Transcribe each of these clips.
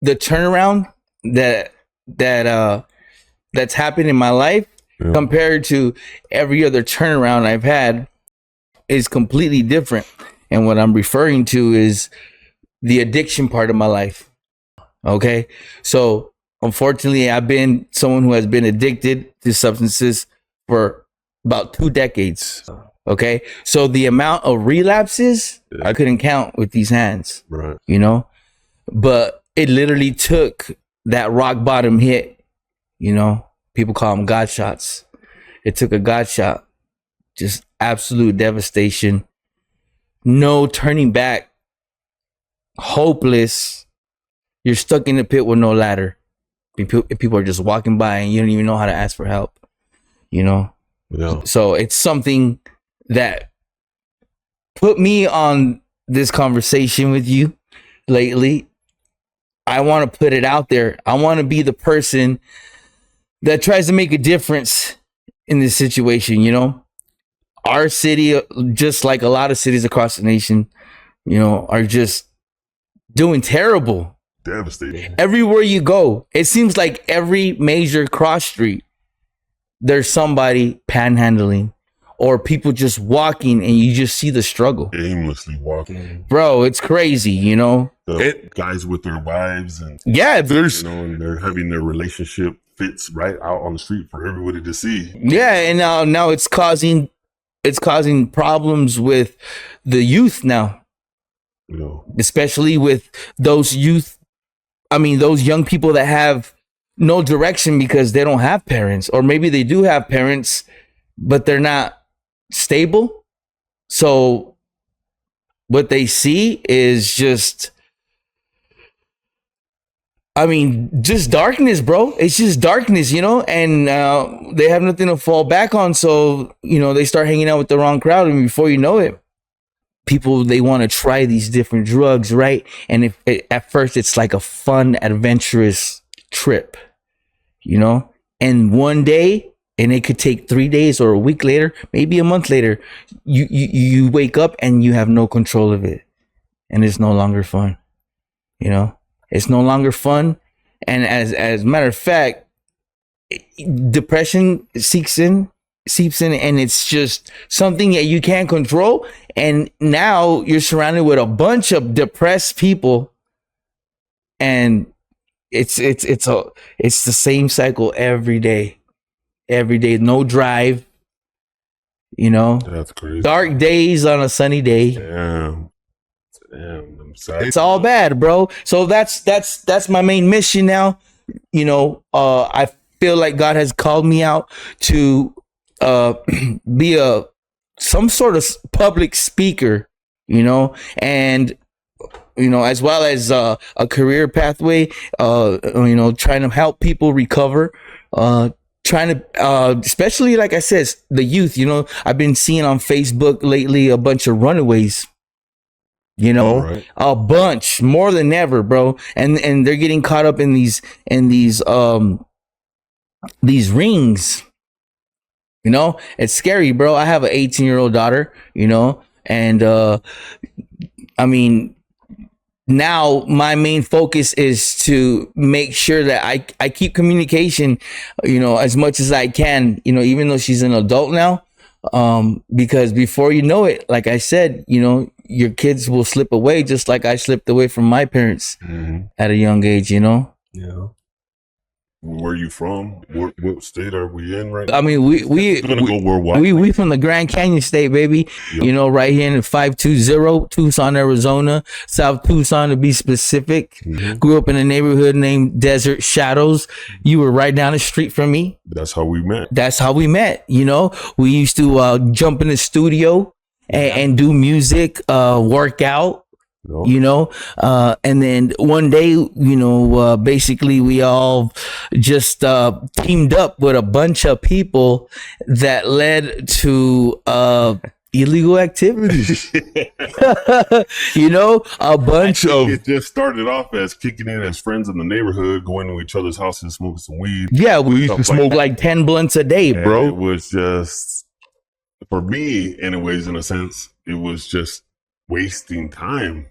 the turnaround that's happened in my life compared to every other turnaround I've had is completely different. And what I'm referring to is the addiction part of my life. Okay. So unfortunately, I've been someone who has been addicted to substances for about 2 decades. Okay. So the amount of relapses, I couldn't count with these hands, Right. you know, but it literally took that rock bottom hit, you know, people call them God shots. It took a God shot, just absolute devastation, no turning back, hopeless. You're stuck in the pit with no ladder. People are just walking by and you don't even know how to ask for help, you know? Yeah. So it's something that put me on this conversation with you lately. I want to put it out there. I want to be the person that tries to make a difference in this situation, you know? Our city, just like a lot of cities across the nation, you know, are just doing terrible. Devastating. Everywhere you go, it seems like every major cross street, there's somebody panhandling or people just walking and you just see the struggle. Aimlessly walking. Bro, it's crazy, you know? Guys with their wives and there's, you know, and they're having their relationship fits right out on the street for everybody to see. Yeah, and now it's causing problems with the youth now. You know, especially with those young people that have no direction because they don't have parents, or maybe they do have parents, but they're not stable. So what they see is just darkness, bro. It's just darkness, you know, and they have nothing to fall back on. So, you know, they start hanging out with the wrong crowd. And before you know it, people, they want to try these different drugs, right? And at first it's like a fun, adventurous trip, you know? And one day, and it could take 3 days or a week later, maybe a month later, you wake up and you have no control of it. And it's no longer fun, you know? It's no longer fun. And as a matter of fact, depression seeps in, and it's just something that you can't control. And now you're surrounded with a bunch of depressed people, and it's the same cycle every day. No drive, you know. That's crazy. Dark days on a sunny day. Damn. I'm sorry. It's all bad, bro. So that's my main mission now. You know, I feel like God has called me out to be some sort of public speaker, you know, and you know, as well as a career pathway, you know, trying to help people recover, trying to especially, like I said, the youth. You know, I've been seeing on Facebook lately a bunch of runaways, you know, Right. a bunch, more than ever, bro, and they're getting caught up in these rings. You know, it's scary, bro. I have an 18-year-old daughter, you know, and I mean, now my main focus is to make sure that I keep communication, you know, as much as I can, you know, even though she's an adult now, because before you know it, like I said, you know, your kids will slip away just like I slipped away from my parents at a young age, you know? Yeah. Where are you from? What state are we in right now? I mean, We're gonna go worldwide. we from the Grand Canyon State, baby. Yep. You know, right here in 520 Tucson, Arizona, South Tucson to be specific. Grew up in a neighborhood named Desert Shadows. You were right down the street from me. That's how we met. That's how we met. You know, we used to jump in the studio and do music, work out. You know, and then one day, you know, basically we all just teamed up with a bunch of people that led to illegal activities. You know, a bunch of It just started off as kicking in as friends in the neighborhood, going to each other's houses, smoking some weed. Yeah, we used to smoke like 10 blunts a day, And bro. it was just, for me, anyways, in a sense, it was just wasting time.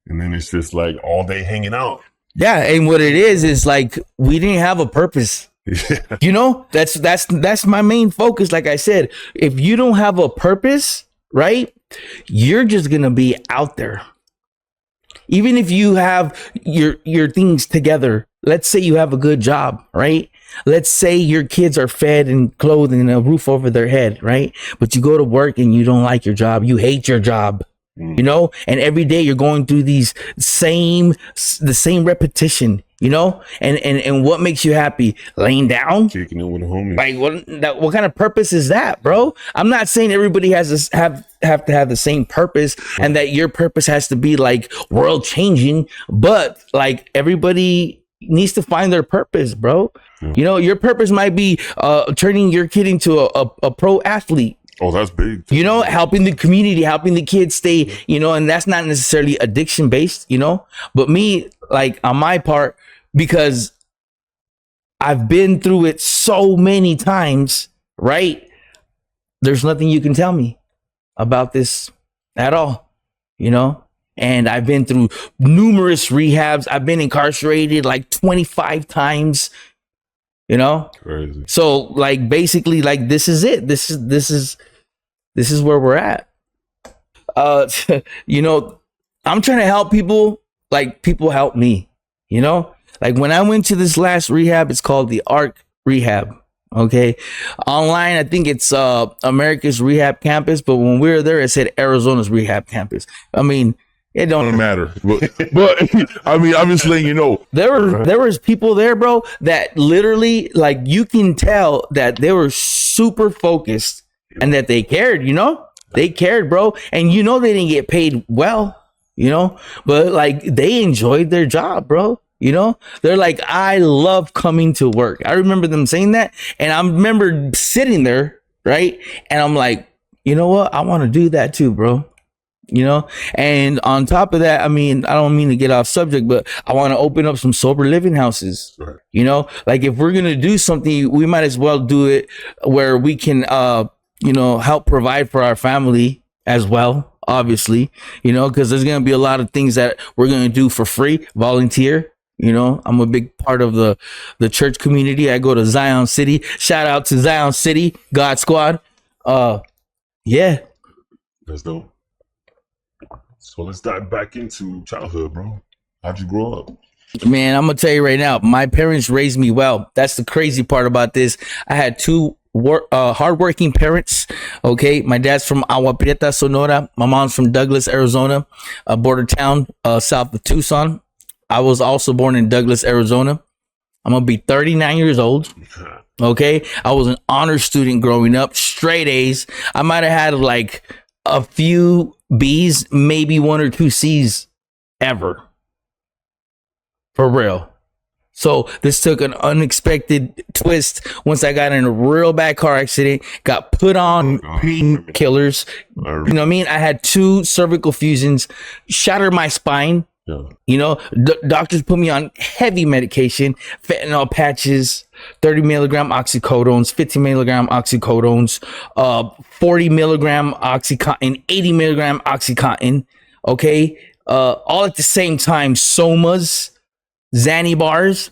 And then it's just like all day hanging out. Yeah, and what it is like we didn't have a purpose. Yeah. You know, that's my main focus. Like I said, if you don't have a purpose, right, you're just gonna be out there. Even if you have your things together, let's say you have a good job, right? Let's say your kids are fed and clothed and a roof over their head, right? But you go to work and you don't like your job. You hate your job, you know? And every day you're going through the same repetition, you know? And what makes you happy? Laying down? Kicking it with a homie. Like what kind of purpose is that, bro? I'm not saying everybody has to have the same purpose and that your purpose has to be like world changing, but like everybody needs to find their purpose, bro. You know, your purpose might be turning your kid into a pro athlete. Oh, that's big. You know, helping the community, helping the kids stay, you know, and that's not necessarily addiction based, you know, but me, like on my part, because I've been through it so many times, right? There's nothing you can tell me about this at all, you know? And I've been through numerous rehabs. I've been incarcerated like 25 times, you know? Crazy. So like basically like this is it. This is where we're at. You know, I'm trying to help people like people help me, you know? Like when I went to this last rehab, it's called the ARC Rehab. Okay. Online, I think it's America's Rehab Campus, but when we were there, it said Arizona's Rehab Campus. I mean, it don't matter. But I mean, I'm just letting you know. There was people there, bro, that literally like you can tell that they were super focused and that they cared, you know? They cared, bro. And you know they didn't get paid well, you know, but like they enjoyed their job, bro. You know, they're like, I love coming to work. I remember them saying that. And I remember sitting there, right? And I'm like, you know what? I want to do that too, bro. You know, and on top of that, I mean, I don't mean to get off subject, but I want to open up some sober living houses. Right. You know, like if we're going to do something, we might as well do it where we can, you know, help provide for our family as well, obviously, you know, because there's going to be a lot of things that we're going to do for free, volunteer. You know, I'm a big part of the church community. I go to Zion City. Shout out to Zion City, God Squad. Yeah. That's dope. So let's dive back into childhood, bro. How'd you grow up? Man, I'm gonna tell you right now, my parents raised me well. That's the crazy part about this. I had two hardworking parents. Okay, my dad's from Agua Prieta, Sonora. My mom's from Douglas, Arizona, a border town south of Tucson. I was also born in Douglas, Arizona. I'm gonna be 39 years old. Okay, I was an honor student growing up, straight A's. I might have had like a few B's, maybe 1 or 2 C's ever. For real. So this took an unexpected twist once I got in a real bad car accident, got put on painkillers. You know what I mean? I had 2 cervical fusions, shattered my spine. Yeah. You know, doctors put me on heavy medication, fentanyl patches, 30 milligram oxycodones, 15 milligram oxycodones, 40 milligram Oxycontin, 80 milligram Oxycontin. Okay. All at the same time, somas, Xanny bars.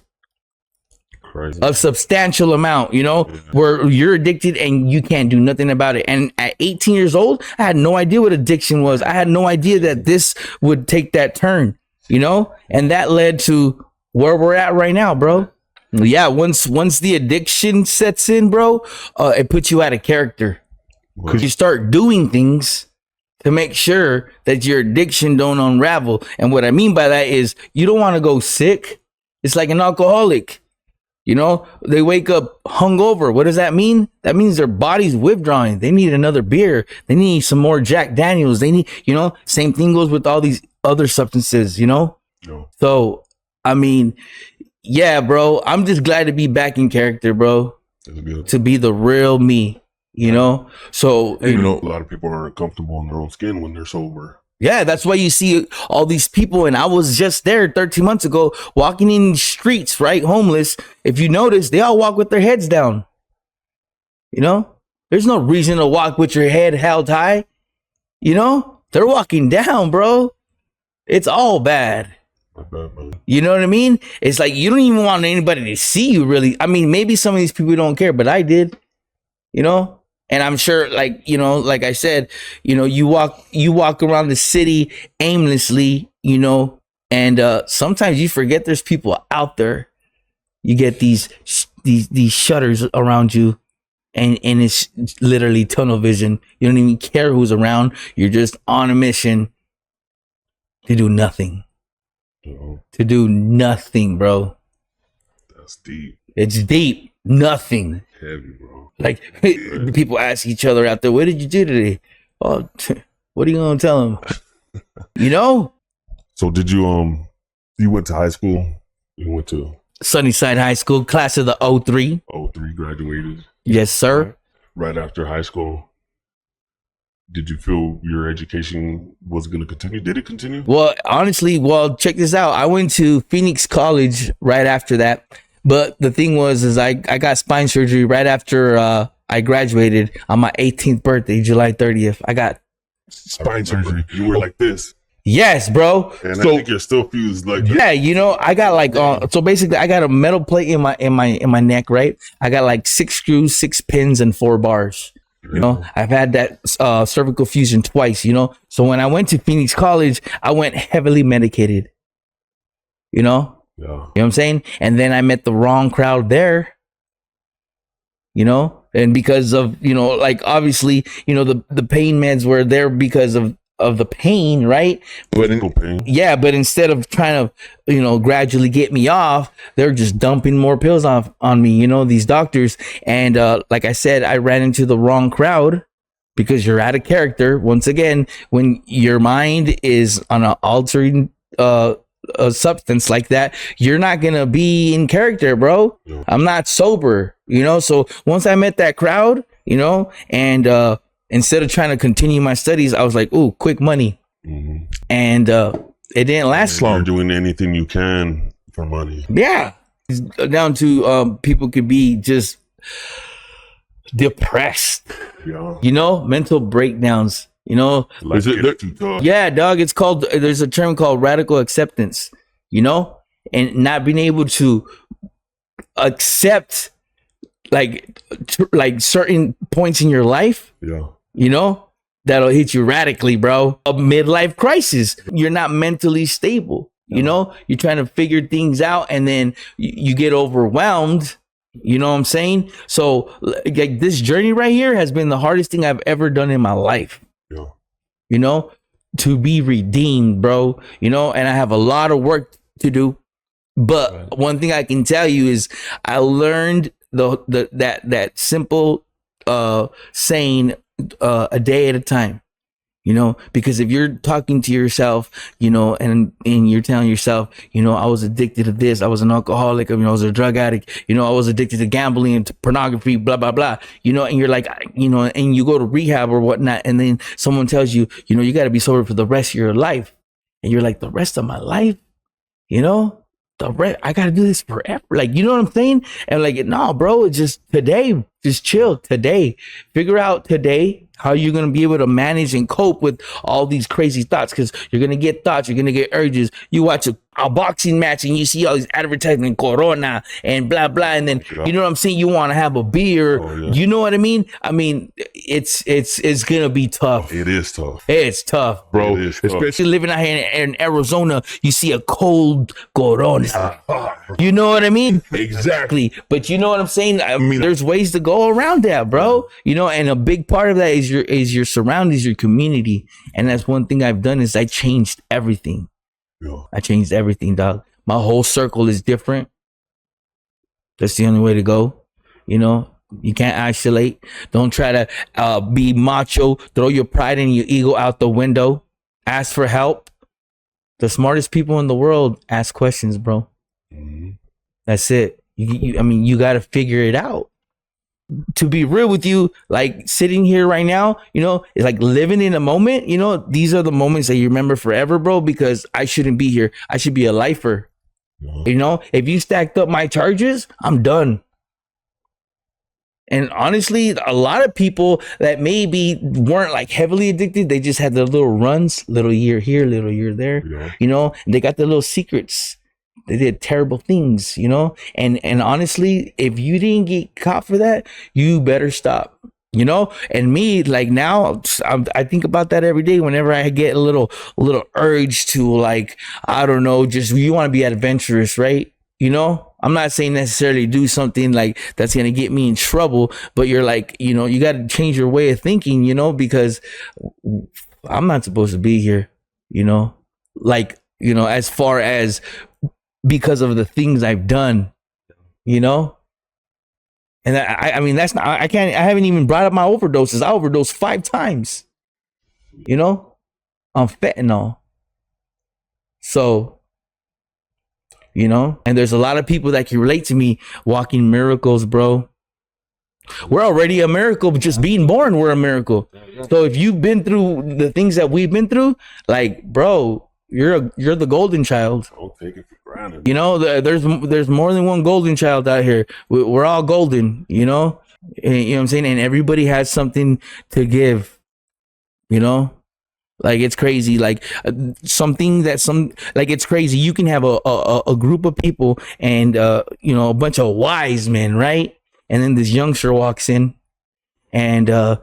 Crazy. A substantial amount, you know, where you're addicted and you can't do nothing about it. And at 18 years old, I had no idea what addiction was. I had no idea that this would take that turn, you know, and that led to where we're at right now, bro. Yeah, once the addiction sets in, bro, it puts you out of character. Because you start doing things to make sure that your addiction don't unravel. And what I mean by that is you don't want to go sick. It's like an alcoholic. You know, they wake up hungover. What does that mean? That means their body's withdrawing. They need another beer. They need some more Jack Daniels. They need, you know, same thing goes with all these other substances, you know? No. So, I mean, yeah, bro, I'm just glad to be back in character, bro. To be the real me, you know? So, you know, a lot of people aren't comfortable in their own skin when they're sober. Yeah, that's why you see all these people. And I was just there 13 months ago walking in the streets, right? Homeless. If you notice, they all walk with their heads down. You know, there's no reason to walk with your head held high. You know, they're walking down, bro. It's all bad. My bad, man. You know what I mean? It's like you don't even want anybody to see you really. I mean, maybe some of these people don't care, but I did. You know? And I'm sure, like, you know, like I said, you know, you walk around the city aimlessly, you know, and sometimes you forget there's people out there. You get these shutters around you, and it's literally tunnel vision. You don't even care who's around. You're just on a mission to do nothing. Yo, To do nothing, bro. that's deep. It's deep. Nothing. Heavy, bro. Like people ask each other out there, "What did you do today?" Oh, what are you gonna tell them? You know, So did you went to high school? You went to Sunnyside High School, class of the 03. 03, graduated Yes, sir. right after high school. Did you feel your education was going to continue? Did it continue? Well, honestly, check this out. I went to Phoenix College right after that, but the thing was, is I got spine surgery right after I graduated on my 18th birthday, July 30th. I got Spine surgery. You were like this, yes, bro. and So- I think you're still fused like this. Yeah, you know, I got like so basically I got a metal plate in my neck, right? I got like 6 screws, 6 pins, and 4 bars. You know, I've had that cervical fusion twice, you know. So when I went to Phoenix College, I went heavily medicated. You know? Yeah. You know what I'm saying? And then I met the wrong crowd there. You know? And because of, you know, like obviously, you know, the pain meds were there because of the pain, right? But Physical pain. Yeah, but instead of trying to, you know, gradually get me off, they're just dumping more pills off on me, you know, these doctors. And like I said, I ran into the wrong crowd because you're out of character. Once again, when your mind is on an altering a substance like that, you're not gonna be in character, bro. Yeah. I'm not sober, you know. So once I met that crowd, you know, and instead of trying to continue my studies, I was like, ooh, quick money. Mm-hmm. And it didn't last You're long. doing anything you can for money. Yeah. It's down to people could be just depressed, Yeah. you know, mental breakdowns, you know. Like Is it- it's too tough. Yeah, dog, it's called, there's a term called radical acceptance, you know, and not being able to accept like certain points in your life, Yeah. you know, that'll hit you radically, bro. A midlife crisis. You're not mentally stable. You know, you're trying to figure things out and then you get overwhelmed. You know what I'm saying? So like this journey right here has been the hardest thing I've ever done in my life, Yeah. you know, to be redeemed, bro, you know, and I have a lot of work to do. But one thing I can tell you is I learned that simple saying a day at a time, you know, because if you're talking to yourself, you know, and you're telling yourself, you know, I was addicted to this, I was an alcoholic, you know, I was a drug addict, you know, I was addicted to gambling and to pornography, blah blah blah, you know, and you're like, you know, and you go to rehab or whatnot, and then someone tells you, you know, you got to be sober for the rest of your life, and you're like, the rest of my life, you know, I got to do this forever. Like, you know what I'm saying? And like, no, bro, it's just today, just chill today. Figure out today how you're going to be able to manage and cope with all these crazy thoughts. Cause you're going to get thoughts. You're going to get urges. You watch a boxing match and you see all these advertising Corona and blah, blah. And then, you know what I'm saying? You want to have a beer. Oh, yeah. You know what I mean? I mean, it's going to be tough. It is tough. It's tough. bro. It is tough. Especially Living out here in Arizona, you see a cold Corona. You know what I mean? exactly. But you know what I'm saying? I mean, mean- there's ways to go around that, bro. You know, and a big part of that is your surroundings, your community. And that's one thing I've done is I changed everything. Yeah. I changed everything, dog. My whole circle is different. That's the only way to go. You know, you can't isolate. Don't try to be macho. Throw your pride and your ego out the window. Ask for help. The smartest people in the world ask questions, bro. Mhm. That's it. I mean, you got to figure it out. To be real with you, like sitting here right now, you know, it's like living in a moment. You know, these are the moments that you remember forever, bro, because I shouldn't be here. I should be a lifer. Yeah. You know, if you stacked up my charges, I'm done. And honestly, a lot of people that maybe weren't like heavily addicted, they just had their little runs, little year here, little year there, Yeah. you know, they got their little secrets. They did terrible things, you know, and honestly, if you didn't get caught for that, you better stop, you know. And me, like now, I think about that every day. Whenever I get a little urge to, like, I don't know, just you want to be adventurous, right? You know, I'm not saying necessarily do something like that's gonna get me in trouble, but you're like, you know, you got to change your way of thinking, you know, because I'm not supposed to be here, you know, like, you know, as far as because of the things I've done, you know. And I mean, that's not, I haven't even brought up my overdoses. I overdosed 5 times, you know, on fentanyl. So, you know, and there's a lot of people that can relate to me walking miracles, bro. We're already a miracle, but just being born, we're a miracle. So if you've been through the things that we've been through, like, bro, you're the golden child. Don't take it for granted. You know, there's more than one golden child out here. We're all golden, you know? And, you know what I'm saying? And everybody has something to give, you know? Like, it's crazy. Like, it's crazy. You can have a group of people and, you know, a bunch of wise men, right? And then this youngster walks in and,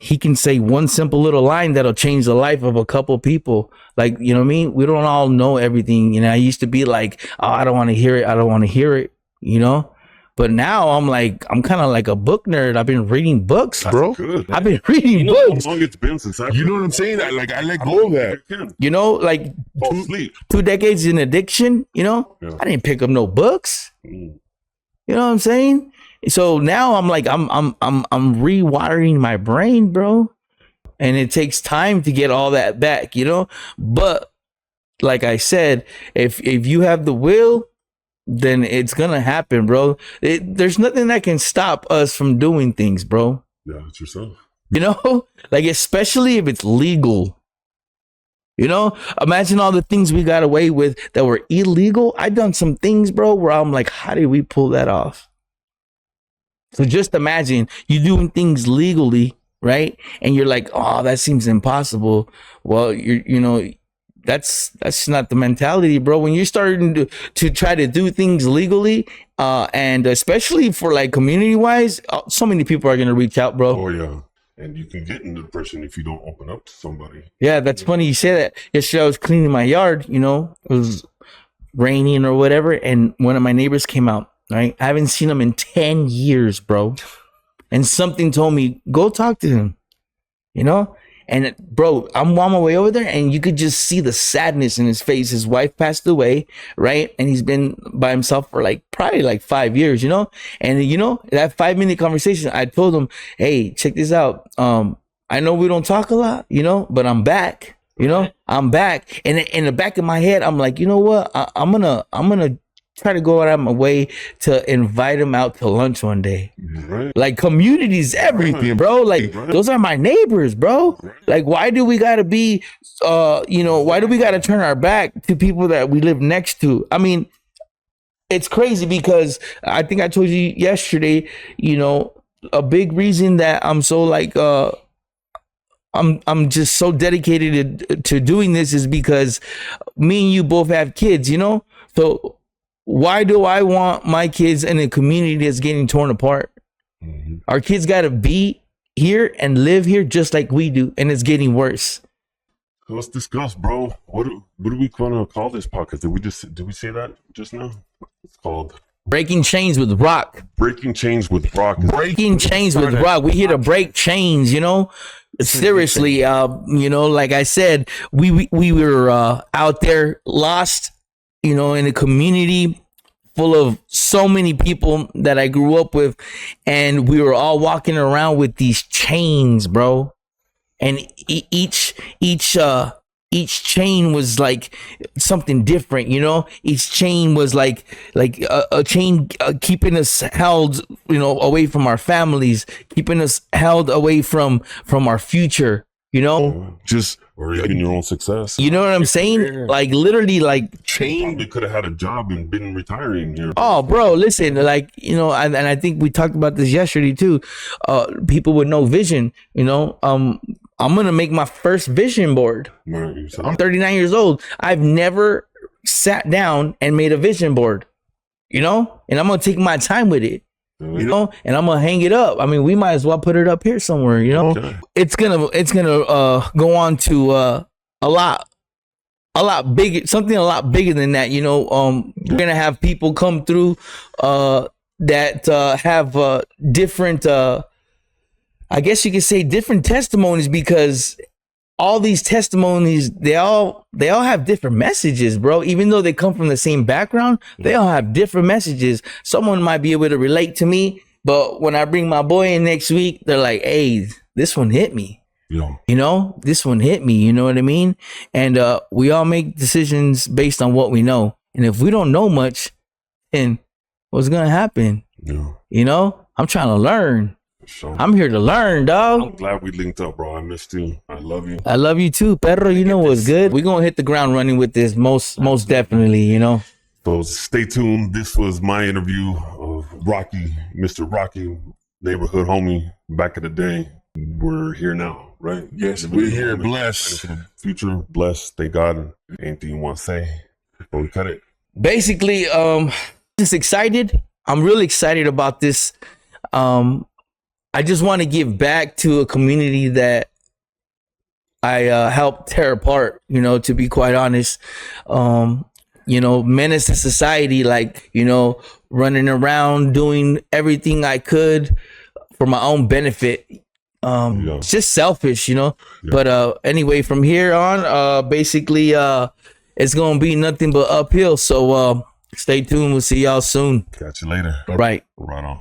he can say one simple little line that'll change the life of a couple people. Like, you know what I mean? We don't all know everything. You know, I used to be like, oh, I don't want to hear it. I don't want to hear it, you know? But now I'm kind of like a book nerd. I've been reading books, That's bro. good. I've been reading You know books. how long it's been since I You know what I'm saying? I let go of that. You know, like Fall asleep. 2 decades in addiction, you know? Yeah. I didn't pick up no books. Mm. You know what I'm saying? So now I'm like, I'm rewiring my brain, bro. And it takes time to get all that back, you know? But like I said, if you have the will, then it's gonna happen, bro. There's nothing that can stop us from doing things, bro. Yeah, it's yourself. You know, like, especially if it's legal. You know, imagine all the things we got away with that were illegal. I done some things, bro, where I'm like, how did we pull that off? So just imagine you doing things legally, right? And you're like, oh, that seems impossible. Well, you know, that's not the mentality, bro. When you're starting to try to do things legally, and especially for like community wise, so many people are gonna reach out, bro. Oh yeah, and you can get into depression if you don't open up to somebody. Yeah, that's funny you say that. Yesterday I was cleaning my yard, you know, it was raining or whatever, and one of my neighbors came out, right? I haven't seen him in 10 years, bro. And something told me, go talk to him, you know? And bro, I'm on my way over there and you could just see the sadness in his face. His wife passed away, right? And he's been by himself for probably 5 years, you know? And you know, that 5-minute conversation, I told him, hey, check this out. I know we don't talk a lot, you know, but I'm back, you know, I'm back. And in the back of my head, I'm like, you know what? I'm gonna try to go out of my way to invite him out to lunch one day. Right. Like, community's everything, bro. Like, Right. those are my neighbors, bro. Like, why do we gotta be, you know, why do we gotta turn our back to people that we live next to? I mean, it's crazy because I think I told you yesterday, you know, a big reason that I'm so like, I'm just so dedicated to doing this is because me and you both have kids, you know? So why do I want my kids in a community that's getting torn apart? Mhm. Our kids got to be here and live here just like we do, and it's getting worse. So let's discuss, bro. What do we want to call this podcast? Did we say that just now? It's called Breaking Chains with Rock. Breaking Chains with Rock. Breaking Chains with Rock. We here to break chains, you know? Seriously, you know, like I said, we were out there lost, you know, in a community full of so many people that I grew up with, and we were all walking around with these chains, bro. And each chain was like something different, you know. Each chain was like a chain keeping us held, you know, away from our families, keeping us held away from our future, you know, Just Or even your own success. you know what I'm saying? Like literally like, change. They could have had a job and been retiring here. oh, bro, listen, like, you know, and I think we talked about this yesterday too. People with no vision, you know, I'm going to make my first vision board. Man, you said- I'm 39 years old. I've never sat down and made a vision board, you know, and I'm going to take my time with it, you know, and I'm going to hang it up. I mean, we might as well put it up here somewhere, you know. Okay. It's going to go on to a lot bigger, something a lot bigger than that, you know. We're going to have people come through that have different I guess you could say different testimonies, because all these testimonies, they all have different messages, bro. Even though they come from the same background, they all have different messages. Someone might be able to relate to me, but when I bring my boy in next week, they're like, hey, this one hit me. Yeah. You know, this one hit me. You know what I mean? And we all make decisions based on what we know. And if we don't know much, then what's going to happen? Yeah. You know, I'm trying to learn. Sure. I'm here to learn, dog. I'm glad we linked up, bro. I missed you. I love you. I love you too, Pedro. You know what's good. We're going to hit the ground running with this most definitely, you know. So stay tuned. This was my interview of Rocky, Mr. Rocky, neighborhood homie back in the day. We're here now, right? Yes, we're here, blessed. For the future, blessed. Thank God. Anything you want to say before we cut it? Basically, just excited. I'm really excited about this. I just want to give back to a community that I helped tear apart, you know, to be quite honest. You know, menace to society, like, you know, running around doing everything I could for my own benefit. It's just selfish, you know. Yeah. But anyway, from here on, basically, it's gonna be nothing but uphill. So stay tuned. We'll see y'all soon. Catch you later. Right. Right on.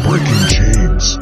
Breaking chains.